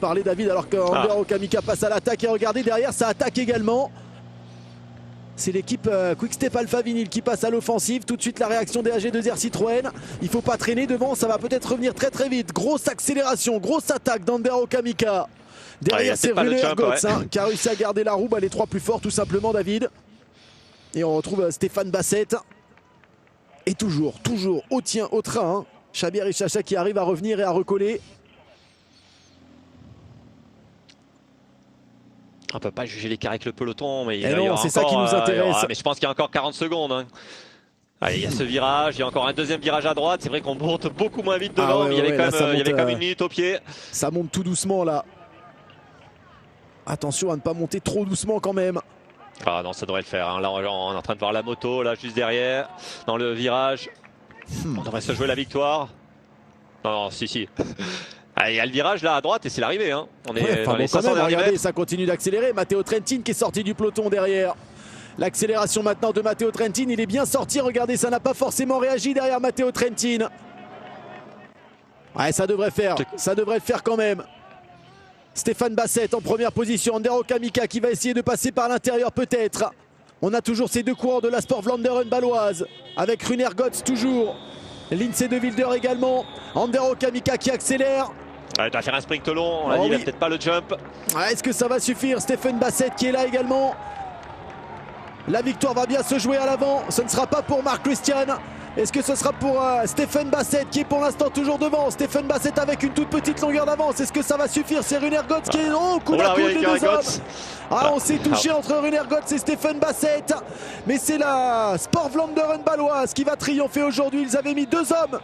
Parler David alors qu'Ander Okamika passe à l'attaque et regardez derrière ça attaque également. C'est l'équipe Quick-Step Alpha Vinyl qui passe à l'offensive. Tout de suite la réaction des AG2R Citroën. Il ne faut pas traîner devant, ça va peut-être revenir très très vite. Grosse accélération, grosse attaque d'Ander Okamika. Derrière c'est Rune Ergots qui a réussi à garder la roue. Les trois plus forts tout simplement David. Et on retrouve Stéphane Bassett. Et toujours au train. Chabir Ichacha qui arrive à revenir et à recoller. On ne peut pas juger l'écart avec le peloton, mais c'est ça qui nous intéresse. Mais je pense qu'il y a encore 40 secondes. Allez, il y a ce virage, il y a encore un deuxième virage à droite. C'est vrai qu'on monte beaucoup moins vite devant, mais il y avait quand même une minute au pied. Ça monte tout doucement là. Attention à ne pas monter trop doucement quand même. Ah non, ça devrait le faire. Là, on est en train de voir la moto, là, juste derrière, dans le virage. On devrait se jouer la victoire. Non, si. Il y a le virage là à droite et c'est l'arrivée. On est dans les 500 derniers mètres. Ça continue d'accélérer. Matteo Trentin qui est sorti du peloton derrière. L'accélération maintenant de Matteo Trentin. Il est bien sorti. Regardez, ça n'a pas forcément réagi derrière Matteo Trentin. Ouais, ça devrait faire. Ça devrait le faire quand même. Stéphane Bassett en première position. Ander Okamika qui va essayer de passer par l'intérieur peut-être. On a toujours ces deux coureurs de la Sport Vlaanderen baloise. Avec Rune Ergots toujours. Lindsay de Wilder également. Ander Okamika qui accélère. Il doit faire un sprint long, on l'a dit, il n'a peut-être pas le jump. Est-ce que ça va suffire? Stéphane Bassett qui est là également. La victoire va bien se jouer à l'avant. Ce ne sera pas pour Marc Christian. Est-ce que ce sera pour Stéphane Bassett qui est pour l'instant toujours devant? Stéphane Bassett avec une toute petite longueur d'avance. Est-ce que ça va suffire? C'est Rune Ergots qui est coude à coude les deux hommes. On s'est touché entre Rune Ergots et Stéphane Bassett. Mais c'est la Sport Vlaanderen baloise qui va triompher aujourd'hui. Ils avaient mis deux hommes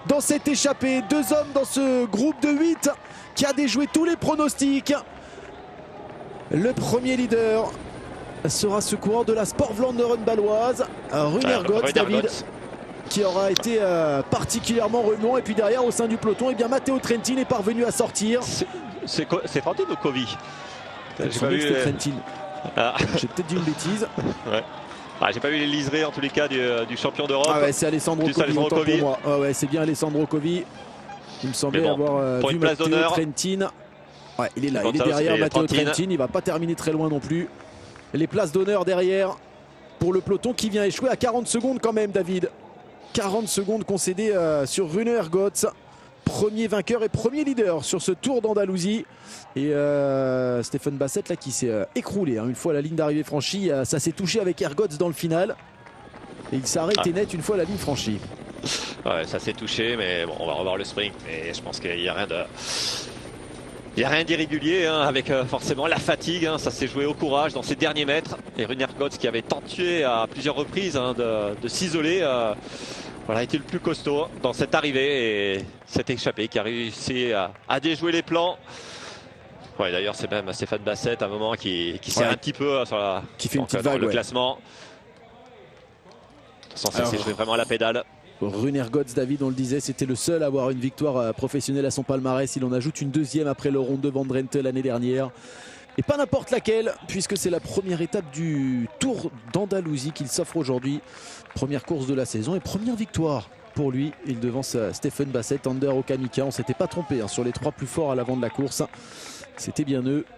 dans cette échappée, deux hommes dans ce groupe de 8 qui a déjoué tous les pronostics. Le premier leader sera ce coureur de la Sport Vlaanderen baloise, Rune Ergots, David, qui aura été particulièrement remuant. Et puis derrière, au sein du peloton, Matteo Trentin est parvenu à sortir. C'est Trentin ou Covey? J'ai pas vu c'était Trentin. J'ai peut-être dit une bêtise. J'ai pas vu les liserés en tous les cas du champion d'Europe. C'est Alessandro Covey pour moi. C'est bien Alessandro Covey. Il me semblait avoir vu Matteo Trentin. Il est là, il est derrière Matteo Trentin. Il va pas terminer très loin non plus. Les places d'honneur derrière pour le peloton qui vient échouer à 40 secondes quand même, David. 40 secondes concédées sur Rune Ergots. Premier vainqueur et premier leader sur ce Tour d'Andalousie. Et Stéphane Bassett là qui s'est écroulé une fois la ligne d'arrivée franchie. Ça s'est touché avec Ergots dans le final. Et il s'est arrêté net une fois la ligne franchie. Ça s'est touché, mais bon, on va revoir le sprint. Mais je pense qu'il n'y a rien de... Il n'y a rien d'irrégulier avec forcément la fatigue. Ça s'est joué au courage dans ces derniers mètres. Et Rune Ergots qui avait tenté à plusieurs reprises de s'isoler. Voilà, était le plus costaud dans cette arrivée et cette échappée qui a réussi à déjouer les plans. D'ailleurs, c'est même Stéphane Bassett à un moment qui sert un petit peu sur qui fait une petite vague, le classement. Sans ça, c'est joué vraiment à la pédale. Rune Ergots, David, on le disait, c'était le seul à avoir une victoire professionnelle à son palmarès. Il en ajoute une deuxième après le Ronde de Van Drenthe l'année dernière. Et pas n'importe laquelle, puisque c'est la première étape du Tour d'Andalousie qu'il s'offre aujourd'hui. Première course de la saison et première victoire pour lui. Il devance Stéphane Bassett, Ander Okamika. On ne s'était pas trompé sur les trois plus forts à l'avant de la course. C'était bien eux.